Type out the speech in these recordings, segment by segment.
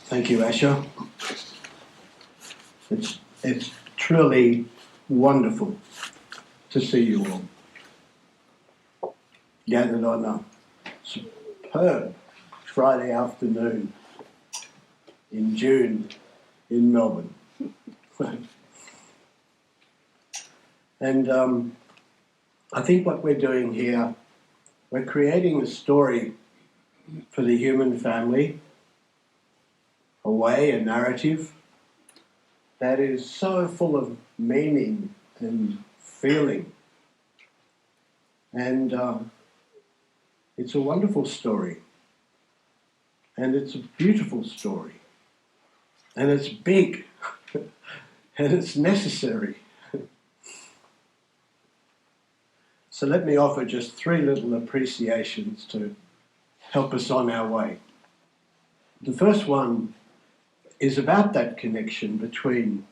Thank you, Asher. It's truly wonderful to see you all gathered on a superb Friday afternoon in June in Melbourne. And I think what we're doing here, we're creating a story for the human family, a way, a narrative that is so full of meaning and feeling. And it's a wonderful story. And it's a beautiful story. And it's big. And it's necessary. So let me offer just 3 little appreciations to help us on our way. The first one is about that connection between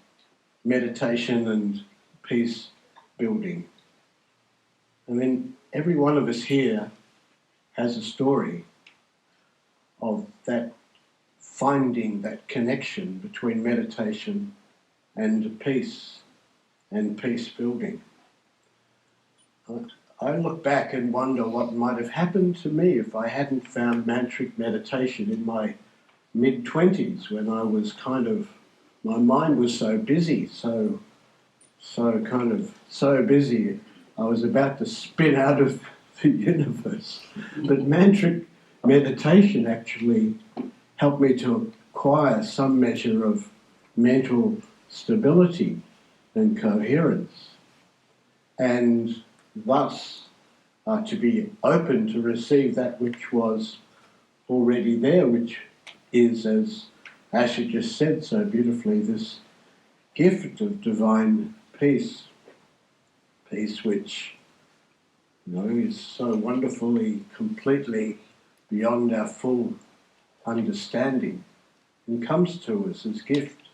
meditation and peace building. I mean, every one of us here has a story of that finding that connection between meditation and peace building. I look back and wonder what might have happened to me if I hadn't found mantric meditation in my mid-20s, when I was my mind was so busy, so busy, I was about to spin out of the universe. But mantric meditation actually helped me to acquire some measure of mental stability and coherence, and thus to be open to receive that which was already there, which is, as Asher just said so beautifully, this gift of divine peace. Peace which, is so wonderfully, completely beyond our full understanding and comes to us as gift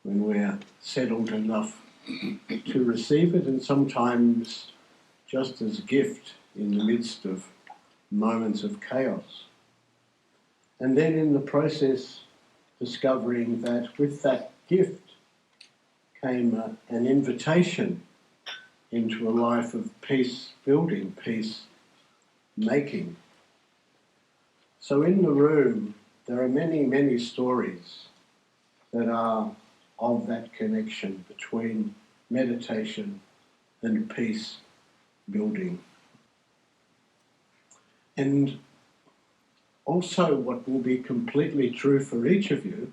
when we're settled enough to receive it, and sometimes just as gift in the midst of moments of chaos. And then in the process, discovering that with that gift came an invitation into a life of peace building, peace making. So in the room, there are many, many stories that are of that connection between meditation and peace building. And also what will be completely true for each of you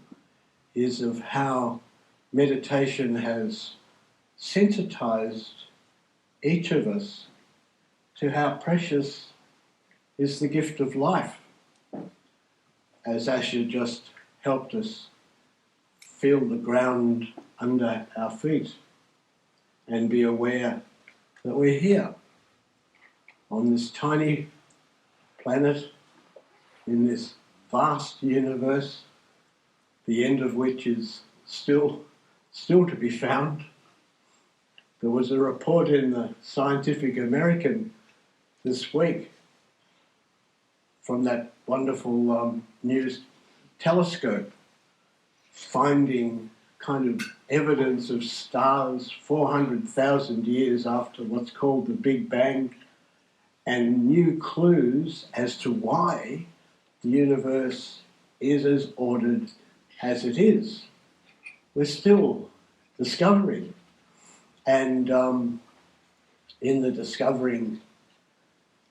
is of how meditation has sensitized each of us to how precious is the gift of life, as Asher just helped us feel the ground under our feet and be aware that we're here on this tiny planet in this vast universe, the end of which is still to be found. There was a report in the Scientific American this week from that wonderful news telescope finding kind of evidence of stars 400,000 years after what's called the Big Bang, and new clues as to why the universe is as ordered as it is. We're still discovering. And in the discovering,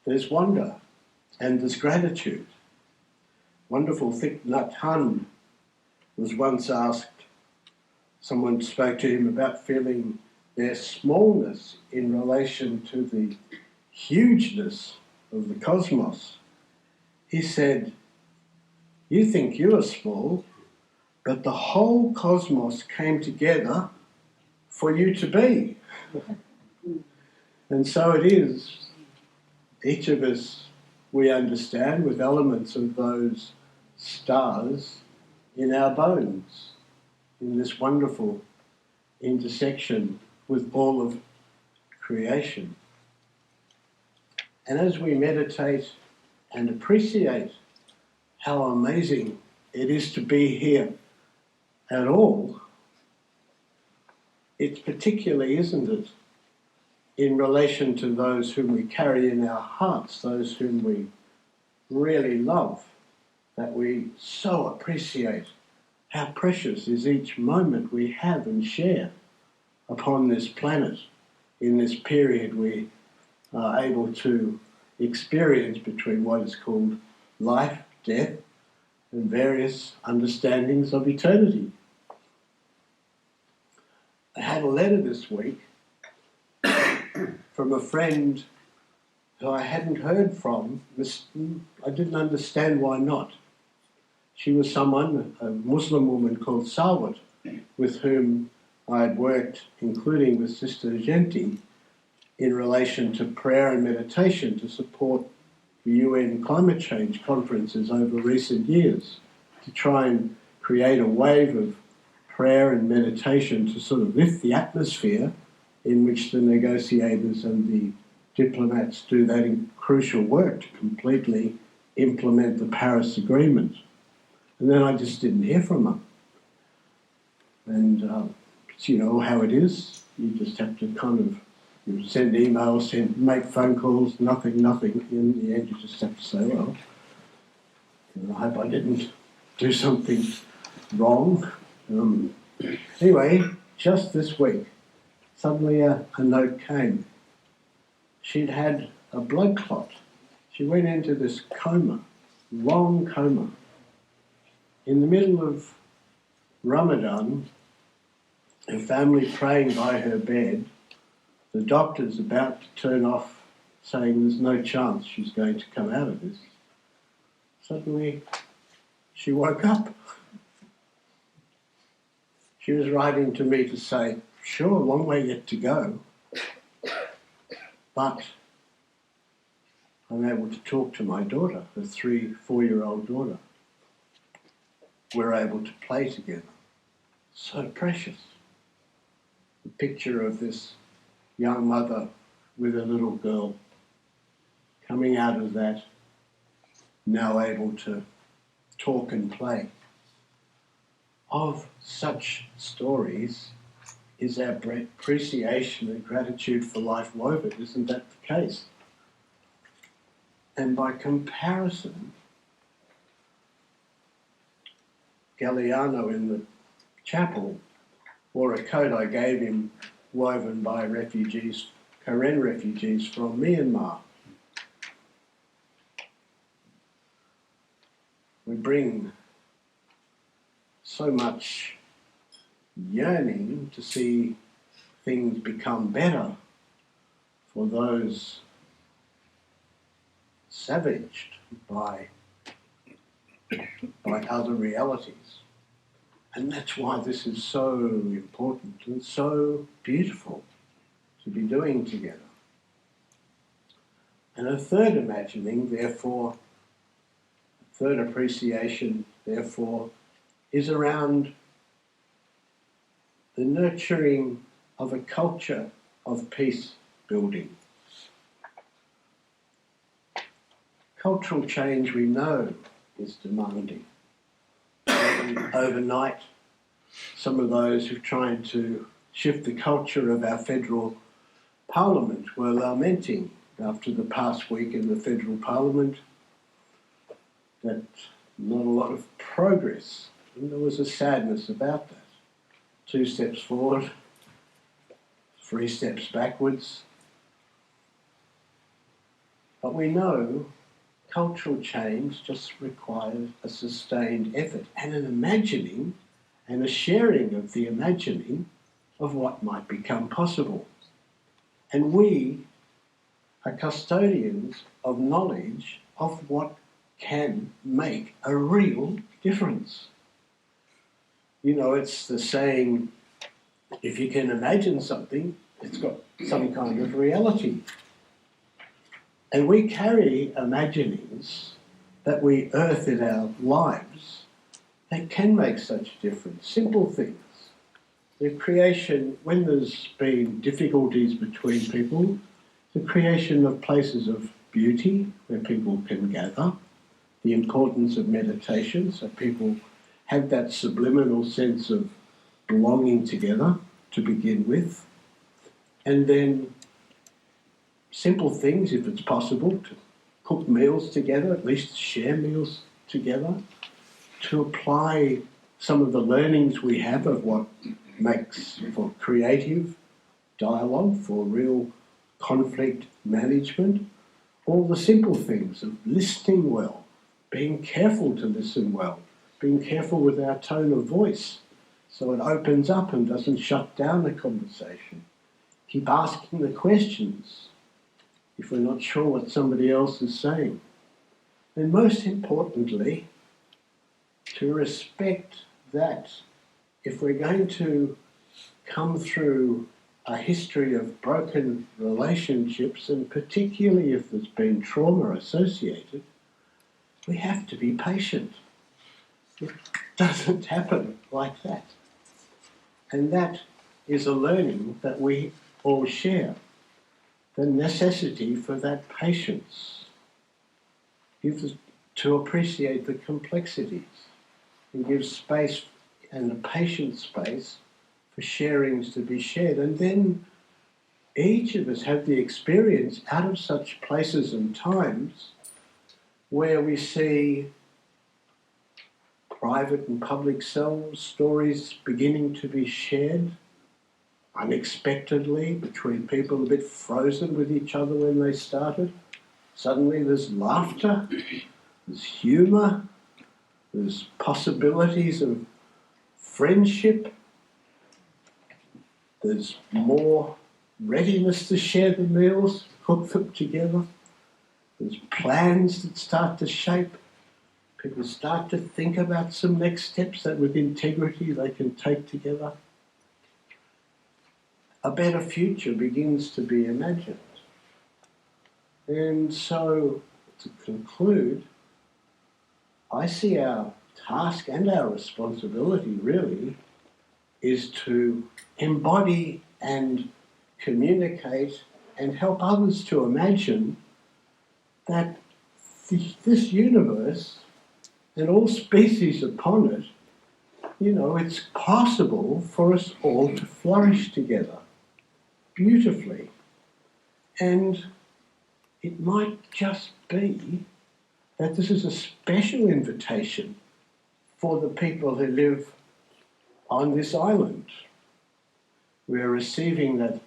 there's wonder and there's gratitude. Wonderful Thich Nhat Hanh was once asked, someone spoke to him about feeling their smallness in relation to the hugeness of the cosmos. He said, "You think you are small, but the whole cosmos came together for you to be." And so it is. Each of us, we understand, with elements of those stars in our bones, in this wonderful intersection with all of creation. And as we meditate and appreciate how amazing it is to be here at all, it's particularly, isn't it, in relation to those whom we carry in our hearts, those whom we really love, that we so appreciate how precious is each moment we have and share upon this planet. In this period we are able to experience between what is called life, death, and various understandings of eternity. I had a letter this week from a friend who I hadn't heard from. I didn't understand why not. She was someone, a Muslim woman called Salwat, with whom I had worked, including with Sister Jayanti, in relation to prayer and meditation to support the UN climate change conferences over recent years, to try and create a wave of prayer and meditation to sort of lift the atmosphere in which the negotiators and the diplomats do that crucial work to completely implement the Paris Agreement. And then I just didn't hear from her. And you know how it is. You just have to kind of send emails, make phone calls, nothing. In the end, you just have to say, well, I hope I didn't do something wrong. Anyway, just this week, suddenly a note came. She'd had a blood clot. She went into this coma, long coma. In the middle of Ramadan, her family praying by her bed, the doctor's about to turn off, saying there's no chance she's going to come out of this. Suddenly, she woke up. She was writing to me to say, sure, long way yet to go, but I'm able to talk to my daughter, her 3-4-year-old daughter. We're able to play together. So precious. The picture of this young mother with a little girl coming out of that, now able to talk and play. Of such stories is our appreciation and gratitude for life woven. Isn't that the case? And by comparison, Galliano in the chapel wore a coat I gave him woven by refugees, Karen refugees from Myanmar. We bring so much yearning to see things become better for those savaged by other realities. And that's why this is so important and so beautiful to be doing together. And a third imagining, therefore, a third appreciation, therefore, is around the nurturing of a culture of peace building. Cultural change, we know, is demanding. Overnight, some of those who tried to shift the culture of our federal parliament were lamenting after the past week in the federal parliament that not a lot of progress, and there was a sadness about that. 2 steps forward, 3 steps backwards. But we know cultural change just requires a sustained effort and an imagining and a sharing of the imagining of what might become possible. And we are custodians of knowledge of what can make a real difference. You know, it's the saying, if you can imagine something, it's got some kind of reality. And we carry imaginings that we earth in our lives that can make such a difference. Simple things. The creation, when there's been difficulties between people, the creation of places of beauty where people can gather, the importance of meditation so people have that subliminal sense of belonging together to begin with, and then simple things, if it's possible, to cook meals together, at least share meals together, to apply some of the learnings we have of what makes for creative dialogue, for real conflict management, all the simple things of listening well, being careful to listen well, being careful with our tone of voice so it opens up and doesn't shut down the conversation. Keep asking the questions if we're not sure what somebody else is saying. And most importantly, to respect that if we're going to come through a history of broken relationships, and particularly if there's been trauma associated, we have to be patient. It doesn't happen like that. And that is a learning that we all share. The necessity for that patience to appreciate the complexities and give space and a patient space for sharings to be shared. And then each of us have the experience out of such places and times where we see private and public selves, stories beginning to be shared unexpectedly between people a bit frozen with each other when they started. Suddenly there's laughter, there's humour, there's possibilities of friendship, there's more readiness to share the meals, cook them together, there's plans that start to shape. People start to think about some next steps that with integrity they can take together. A better future begins to be imagined. And so, to conclude, I see our task and our responsibility really is to embody and communicate and help others to imagine that this universe and all species upon it, it's possible for us all to flourish together beautifully. And it might just be that this is a special invitation for the people who live on this island. We're receiving that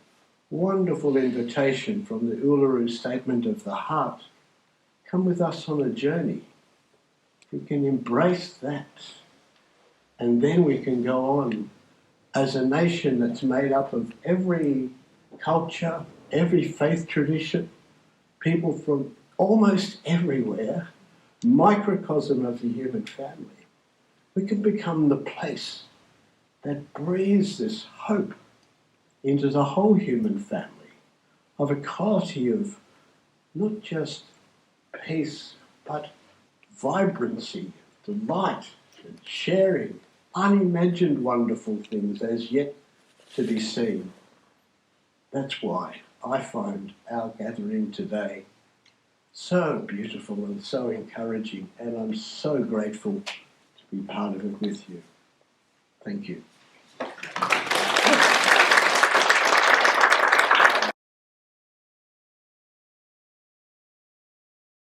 wonderful invitation from the Uluru Statement of the Heart. Come with us on a journey. We can embrace that. And then we can go on as a nation that's made up of every culture, every faith tradition, people from almost everywhere, microcosm of the human family. We can become the place that breathes this hope into the whole human family of a quality of not just peace, but vibrancy, delight, and sharing, unimagined wonderful things as yet to be seen. That's why I find our gathering today so beautiful and so encouraging, and I'm so grateful to be part of it with you. Thank you.